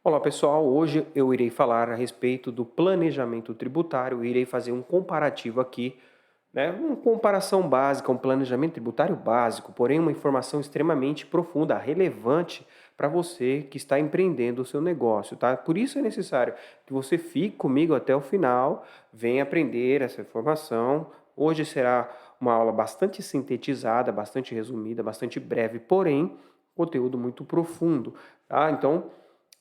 Olá pessoal, hoje eu irei falar a respeito do planejamento tributário, irei fazer um comparativo aqui, né? Uma comparação básica, um planejamento tributário básico, porém uma informação extremamente profunda, relevante para você que está empreendendo o seu negócio, tá? Por isso é necessário que você fique comigo até o final, venha aprender essa informação. Hoje será uma aula bastante sintetizada, bastante resumida, bastante breve, porém conteúdo muito profundo, tá? Então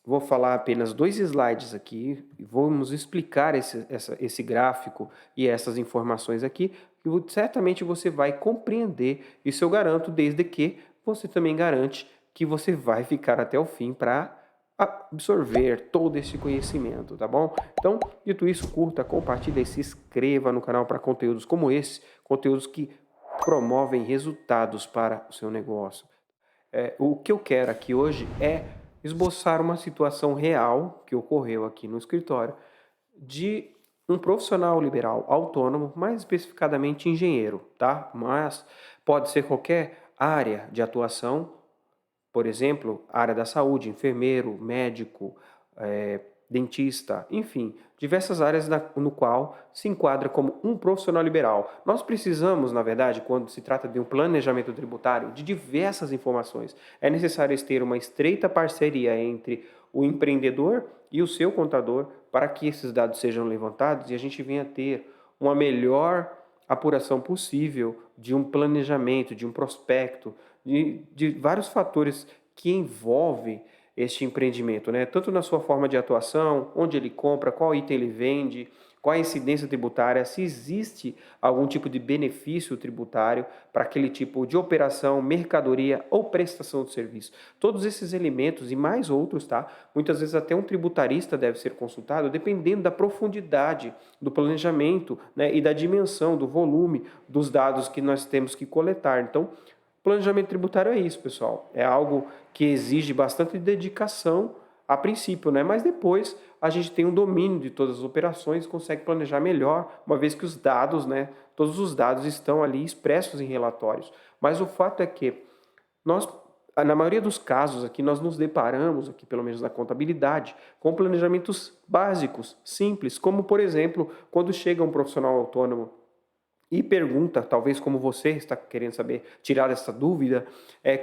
vou falar apenas 2 slides aqui e vamos explicar esse gráfico e essas informações aqui, que certamente você vai compreender. Isso eu garanto, desde que você também garante que você vai ficar até o fim para absorver todo esse conhecimento, tá bom? Então, dito isso, curta, compartilhe e se inscreva no canal para conteúdos como esse, conteúdos que promovem resultados para o seu negócio. O que eu quero aqui hoje é esboçar uma situação real que ocorreu aqui no escritório de um profissional liberal autônomo, mais especificadamente engenheiro, tá? Mas pode ser qualquer área de atuação, por exemplo, área da saúde, enfermeiro, médico, dentista, enfim, diversas áreas no qual se enquadra como um profissional liberal. Nós precisamos, na verdade, quando se trata de um planejamento tributário, de diversas informações. É necessário ter uma estreita parceria entre o empreendedor e o seu contador para que esses dados sejam levantados e a gente venha ter uma melhor apuração possível de um planejamento, de um prospecto, de vários fatores que envolvem este empreendimento, né? Tanto na sua forma de atuação, onde ele compra, qual item ele vende, qual a incidência tributária, se existe algum tipo de benefício tributário para aquele tipo de operação, mercadoria ou prestação de serviço. Todos esses elementos e mais outros, tá? Muitas vezes até um tributarista deve ser consultado, dependendo da profundidade do planejamento, né, e da dimensão, do volume dos dados que nós temos que coletar. Então, planejamento tributário é isso, pessoal. É algo que exige bastante dedicação a princípio, né? Mas depois a gente tem um domínio de todas as operações, consegue planejar melhor, uma vez que os dados, né? Todos os dados estão ali expressos em relatórios. Mas o fato é que nós, na maioria dos casos aqui, nós nos deparamos, aqui pelo menos na contabilidade, com planejamentos básicos, simples, como por exemplo, quando chega um profissional autônomo e pergunta, talvez como você está querendo saber, tirar essa dúvida,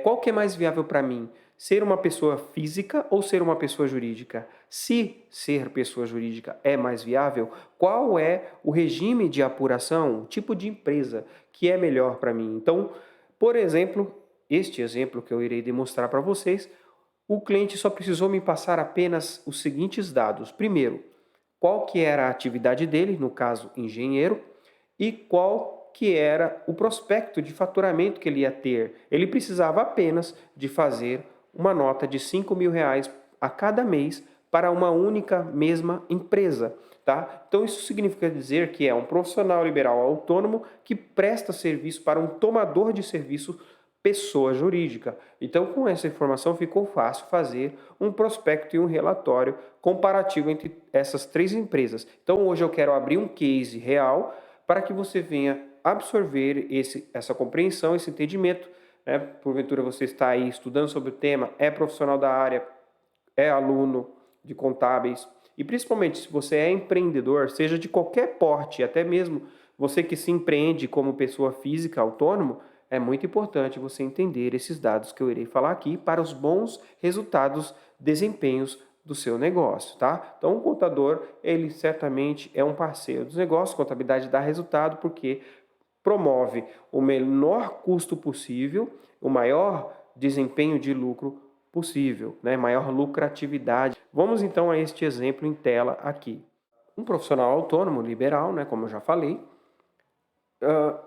qual que é mais viável para mim? Ser uma pessoa física ou ser uma pessoa jurídica? Se ser pessoa jurídica é mais viável, qual é o regime de apuração, o tipo de empresa que é melhor para mim? Então, por exemplo, este exemplo que eu irei demonstrar para vocês, o cliente só precisou me passar apenas os seguintes dados. Primeiro, qual que era a atividade dele, no caso, engenheiro, e qual que era o prospecto de faturamento que ele ia ter. Ele precisava apenas de fazer uma nota de R$ 5.000 a cada mês para uma única mesma empresa, tá? Então isso significa dizer que é um profissional liberal autônomo que presta serviço para um tomador de serviço pessoa jurídica. Então, com essa informação ficou fácil fazer um prospecto e um relatório comparativo entre essas três empresas. Então, hoje eu quero abrir um case real para que você venha absorver essa compreensão, esse entendimento, né? Porventura você está aí estudando sobre o tema, é profissional da área, é aluno de contábeis, e principalmente se você é empreendedor, seja de qualquer porte, até mesmo você que se empreende como pessoa física autônomo, é muito importante você entender esses dados que eu irei falar aqui para os bons resultados, desempenhos do seu negócio, tá? Então, o contador, ele certamente é um parceiro dos negócios, contabilidade dá resultado porque promove o menor custo possível, o maior desempenho de lucro possível, né? Maior lucratividade. Vamos então a este exemplo em tela aqui. Um profissional autônomo, liberal, né, como eu já falei,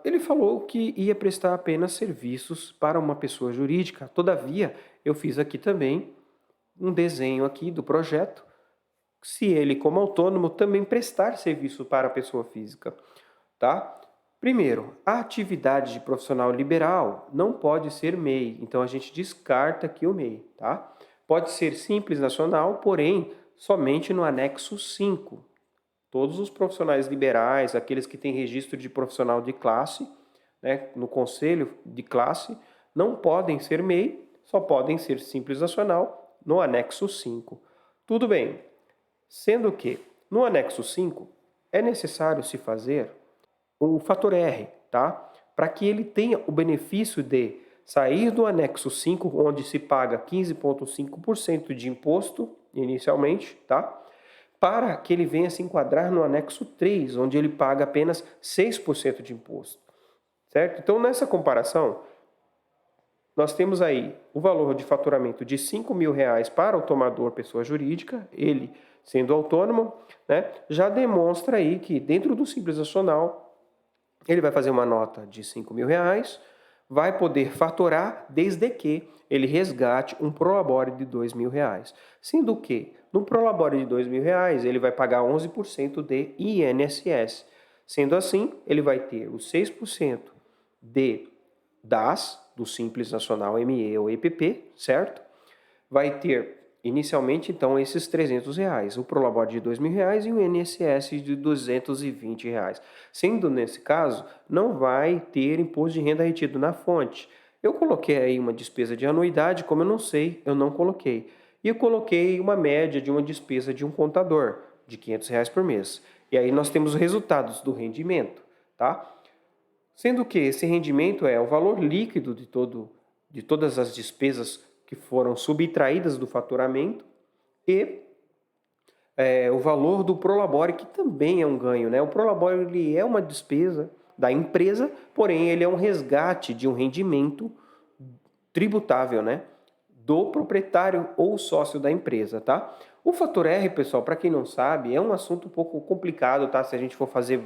ele falou que ia prestar apenas serviços para uma pessoa jurídica. Todavia, eu fiz aqui também um desenho aqui do projeto, se ele, como autônomo, também prestar serviço para a pessoa física, tá? Primeiro, a atividade de profissional liberal não pode ser MEI, então a gente descarta aqui o MEI, tá? Pode ser simples nacional, porém, somente no anexo 5. Todos os profissionais liberais, aqueles que têm registro de profissional de classe, né, no conselho de classe, não podem ser MEI, só podem ser simples nacional no anexo 5. Tudo bem, sendo que no anexo 5 é necessário se fazer o fator R, tá? Para que ele tenha o benefício de sair do anexo 5, onde se paga 15,5% de imposto inicialmente, tá? Para que ele venha se enquadrar no anexo 3, onde ele paga apenas 6% de imposto, certo? Então, nessa comparação, nós temos aí o valor de faturamento de R$ 5.000 para o tomador pessoa jurídica, ele sendo autônomo, né? Já demonstra aí que dentro do Simples Nacional, ele vai fazer uma nota de R$ 5.000, vai poder faturar desde que ele resgate um prolabore de R$ 2.000. Sendo que no prolabore de R$ 2.000 ele vai pagar 11% de INSS. Sendo assim, ele vai ter os 6% de DAS, do Simples Nacional ME ou EPP, certo? Vai ter inicialmente, então, esses R$ 300, o prolabore de R$ 2.000 e o INSS de R$ 220. Sendo nesse caso, não vai ter imposto de renda retido na fonte. Eu coloquei aí uma despesa de anuidade, como eu não sei, eu não coloquei. E eu coloquei uma média de uma despesa de um contador, de R$ 500 por mês. E aí nós temos os resultados do rendimento, tá? Sendo que esse rendimento é o valor líquido de todas as despesas que foram subtraídas do faturamento e o valor do prolabore, que também é um ganho, né? O prolabore ele é uma despesa da empresa, porém ele é um resgate de um rendimento tributável, né? Do proprietário ou sócio da empresa, tá? O fator R, pessoal, para quem não sabe, é um assunto um pouco complicado, tá? Se a gente for fazer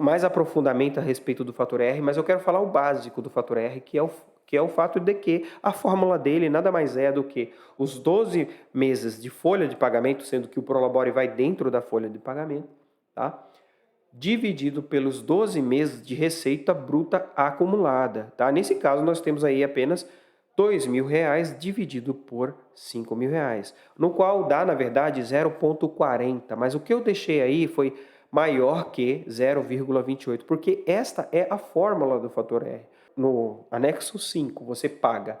mais aprofundamento a respeito do fator R, mas eu quero falar o básico do fator R, que é o fato de que a fórmula dele nada mais é do que os 12 meses de folha de pagamento, sendo que o prolabore vai dentro da folha de pagamento, tá? Dividido pelos 12 meses de receita bruta acumulada, tá? Nesse caso, nós temos aí apenas R$ 2.000 dividido por R$ 5.000, no qual dá, na verdade, 0,40, mas o que eu deixei aí foi maior que 0,28, porque esta é a fórmula do fator R. No anexo 5, você paga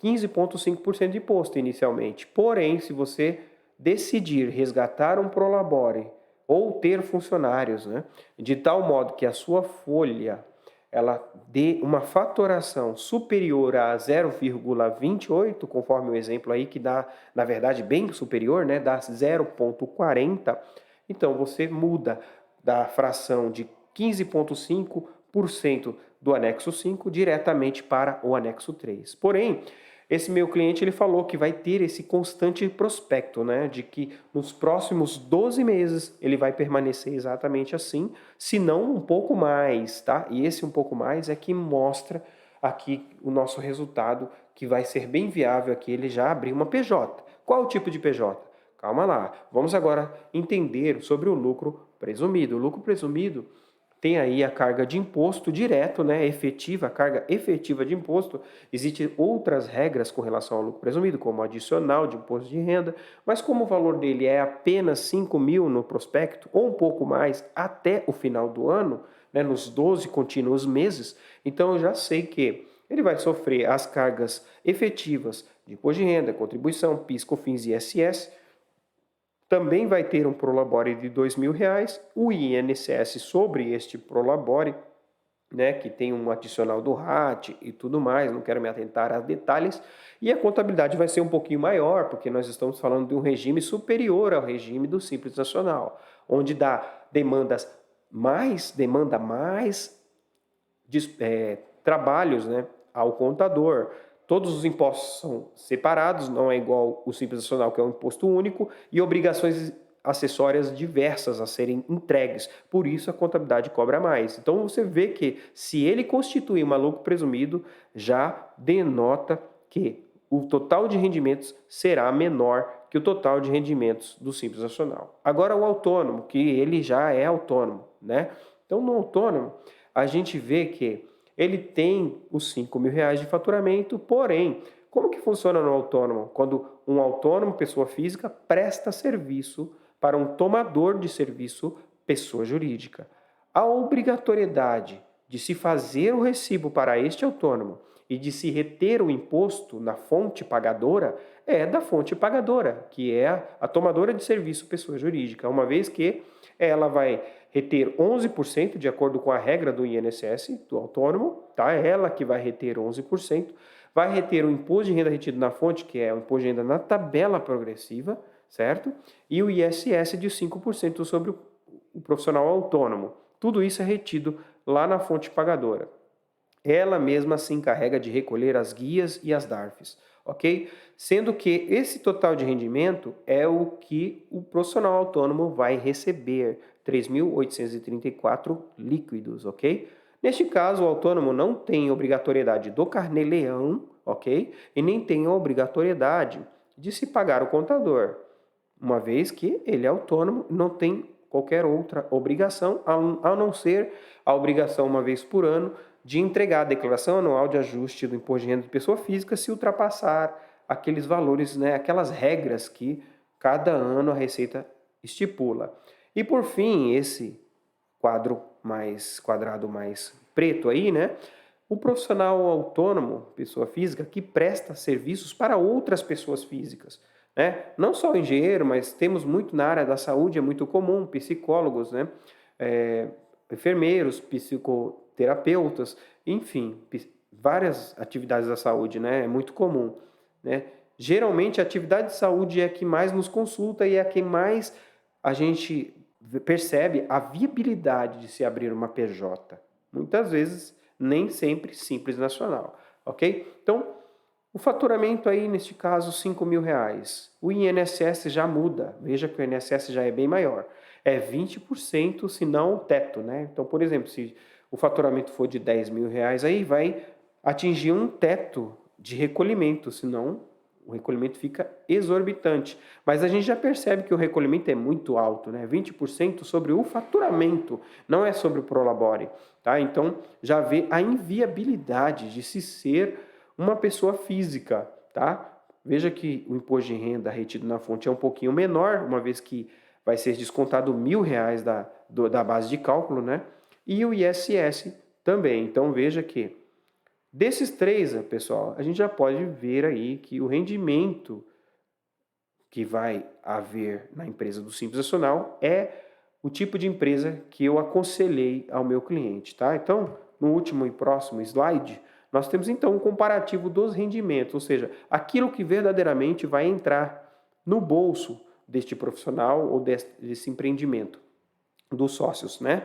15,5% de imposto inicialmente, porém, se você decidir resgatar um prolabore ou ter funcionários, né, de tal modo que a sua folha ela dê uma fatoração superior a 0,28, conforme o exemplo aí que dá, na verdade, bem superior, né, dá 0,40, então você muda da fração de 15,5% do anexo 5 diretamente para o anexo 3. Porém, esse meu cliente ele falou que vai ter esse constante prospecto, né, de que nos próximos 12 meses ele vai permanecer exatamente assim, se não um pouco mais, tá? E esse um pouco mais é que mostra aqui o nosso resultado, que vai ser bem viável aqui, ele já abriu uma PJ. Qual o tipo de PJ? Calma lá, vamos agora entender sobre o lucro presumido. O lucro presumido tem aí a carga de imposto direto, né, efetiva, a carga efetiva de imposto. Existem outras regras com relação ao lucro presumido, como adicional de imposto de renda, mas como o valor dele é apenas 5.000 no prospecto, ou um pouco mais até o final do ano, né, nos 12 contínuos meses, então eu já sei que ele vai sofrer as cargas efetivas de imposto de renda, contribuição, PIS, COFINS e ISS. Também vai ter um prolabore de R$ 2.000, o INSS sobre este prolabore, né, que tem um adicional do RAT e tudo mais, não quero me atentar a detalhes, e a contabilidade vai ser um pouquinho maior, porque nós estamos falando de um regime superior ao regime do Simples Nacional, onde demanda mais trabalhos, né, ao contador. Todos os impostos são separados, não é igual o Simples Nacional, que é um imposto único, e obrigações acessórias diversas a serem entregues. Por isso a contabilidade cobra mais. Então você vê que se ele constitui um lucro presumido, já denota que o total de rendimentos será menor que o total de rendimentos do Simples Nacional. Agora o autônomo, que ele já é autônomo, né? Então no autônomo a gente vê que ele tem os R$ 5.000 de faturamento, porém, como que funciona no autônomo? Quando um autônomo, pessoa física, presta serviço para um tomador de serviço, pessoa jurídica. A obrigatoriedade de se fazer o recibo para este autônomo e de se reter o imposto na fonte pagadora é da fonte pagadora, que é a tomadora de serviço pessoa jurídica, uma vez que ela vai reter 11% de acordo com a regra do INSS, do autônomo, tá? É ela que vai reter 11%, vai reter o imposto de renda retido na fonte, que é o imposto de renda na tabela progressiva, certo? E o ISS de 5% sobre o profissional autônomo. Tudo isso é retido lá na fonte pagadora. Ela mesma se encarrega de recolher as guias e as DARFs, ok? Sendo que esse total de rendimento é o que o profissional autônomo vai receber, 3.834 líquidos, ok? Neste caso, o autônomo não tem obrigatoriedade do carnê-leão, ok? E nem tem a obrigatoriedade de se pagar o contador, uma vez que ele é autônomo, não tem qualquer outra obrigação, a não ser a obrigação, uma vez por ano, de entregar a declaração anual de ajuste do imposto de renda de pessoa física se ultrapassar aqueles valores, né, aquelas regras que cada ano a Receita estipula. E por fim, esse quadrado mais preto aí, né, o profissional autônomo, pessoa física, que presta serviços para outras pessoas físicas, né? Não só o engenheiro, mas temos muito na área da saúde, é muito comum, psicólogos, né? Enfermeiros, psicoterapeutas, enfim, várias atividades da saúde, né? É muito comum, né? Geralmente a atividade de saúde é a que mais nos consulta e é a que mais a gente percebe a viabilidade de se abrir uma PJ. Muitas vezes, nem sempre Simples Nacional, ok? Então, o faturamento aí, neste caso, R$ 5.000. O INSS já muda, veja que o INSS já é bem maior. É 20%, se não o teto, né? Então, por exemplo, se o faturamento for de R$ 10.000, aí vai atingir um teto de recolhimento, senão o recolhimento fica exorbitante. Mas a gente já percebe que o recolhimento é muito alto, né? 20% sobre o faturamento, não é sobre o prolabore, tá? Então, já vê a inviabilidade de se ser uma pessoa física, tá? Veja que o imposto de renda retido na fonte é um pouquinho menor, uma vez que vai ser descontado R$ 1.000 da base de cálculo, né? E o ISS também. Então, veja que desses três, pessoal, a gente já pode ver aí que o rendimento que vai haver na empresa do Simples Nacional é o tipo de empresa que eu aconselhei ao meu cliente, tá? Então, no último e próximo slide, nós temos então um comparativo dos rendimentos, ou seja, aquilo que verdadeiramente vai entrar no bolso deste profissional ou desse empreendimento, dos sócios, né?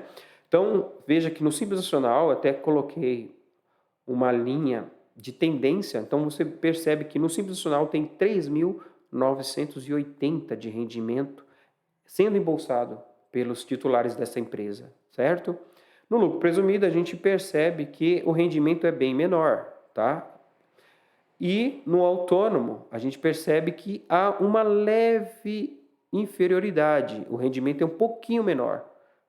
Então, veja que no Simples Nacional, eu até coloquei uma linha de tendência, então você percebe que no Simples Nacional tem 3.980 de rendimento sendo embolsado pelos titulares dessa empresa, certo? No lucro presumido, a gente percebe que o rendimento é bem menor, tá? E no autônomo, a gente percebe que há uma leve inferioridade, o rendimento é um pouquinho menor.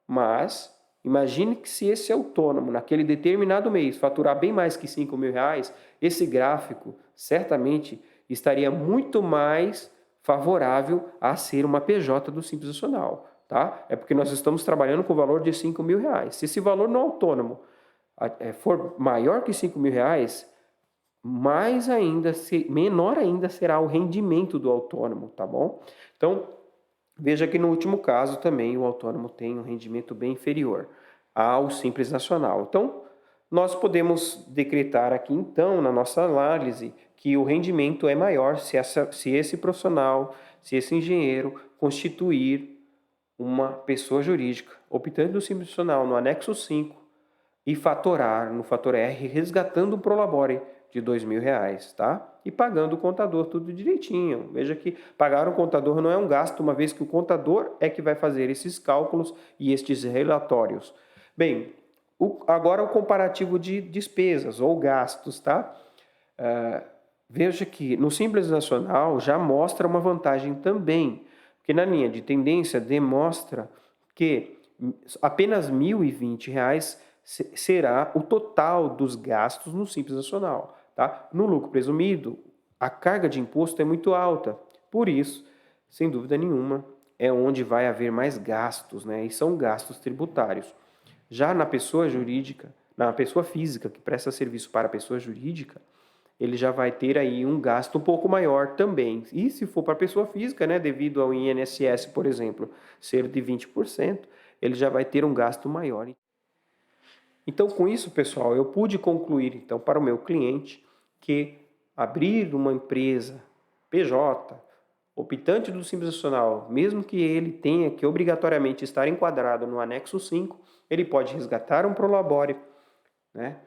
Mas, imagine que se esse autônomo, naquele determinado mês, faturar bem mais que R$ 5.000, esse gráfico certamente estaria muito mais favorável a ser uma PJ do Simples Nacional, tá? É porque nós estamos trabalhando com o valor de R$ 5.000. Se esse valor no autônomo for maior que R$ 5.000, mais ainda, menor ainda será o rendimento do autônomo, tá bom? Então, veja que no último caso também o autônomo tem um rendimento bem inferior ao Simples Nacional. Então, nós podemos decretar aqui então, na nossa análise, que o rendimento é maior se esse profissional, se esse engenheiro constituir uma pessoa jurídica, optando no Simples Nacional no anexo 5 e fatorar no fator R, resgatando o prolabore de R$ 2.000, tá? E pagando o contador tudo direitinho. Veja que pagar o contador não é um gasto, uma vez que o contador é que vai fazer esses cálculos e estes relatórios. Bem, agora o comparativo de despesas ou gastos, tá? Veja que no Simples Nacional já mostra uma vantagem também, porque na linha de tendência demonstra que apenas R$ 1.020 será o total dos gastos no Simples Nacional. Tá? No lucro presumido, a carga de imposto é muito alta, por isso, sem dúvida nenhuma, é onde vai haver mais gastos, né? E são gastos tributários. Já na pessoa jurídica, Na pessoa física, que presta serviço para a pessoa jurídica, ele já vai ter aí um gasto um pouco maior também. E se for para a pessoa física, né, devido ao INSS, por exemplo, ser de 20%, ele já vai ter um gasto maior. Então, com isso, pessoal, eu pude concluir então para o meu cliente que abrir uma empresa PJ, optante do Simples Nacional, mesmo que ele tenha que obrigatoriamente estar enquadrado no anexo 5, ele pode resgatar um Prolabore, né,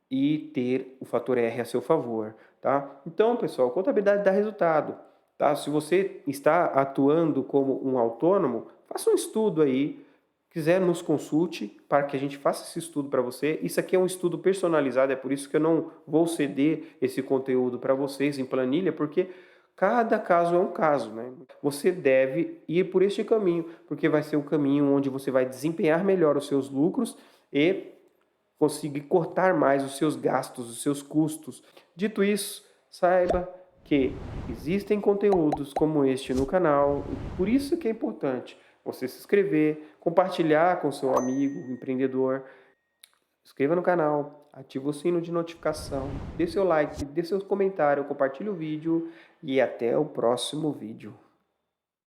e ter o fator R a seu favor, tá? Então, pessoal, contabilidade dá resultado, tá? Se você está atuando como um autônomo, faça um estudo aí, quiser nos consulte para que a gente faça esse estudo para você. Isso aqui é um estudo personalizado, é por isso que eu não vou ceder esse conteúdo para vocês em planilha, porque cada caso é um caso, né? Você deve ir por este caminho, porque vai ser o caminho onde você vai desempenhar melhor os seus lucros e conseguir cortar mais os seus gastos, os seus custos. Dito isso, saiba que existem conteúdos como este no canal, por isso que é importante você se inscrever, compartilhar com seu amigo empreendedor, inscreva no canal, ative o sino de notificação, dê seu like, dê seu comentário, compartilhe o vídeo e até o próximo vídeo.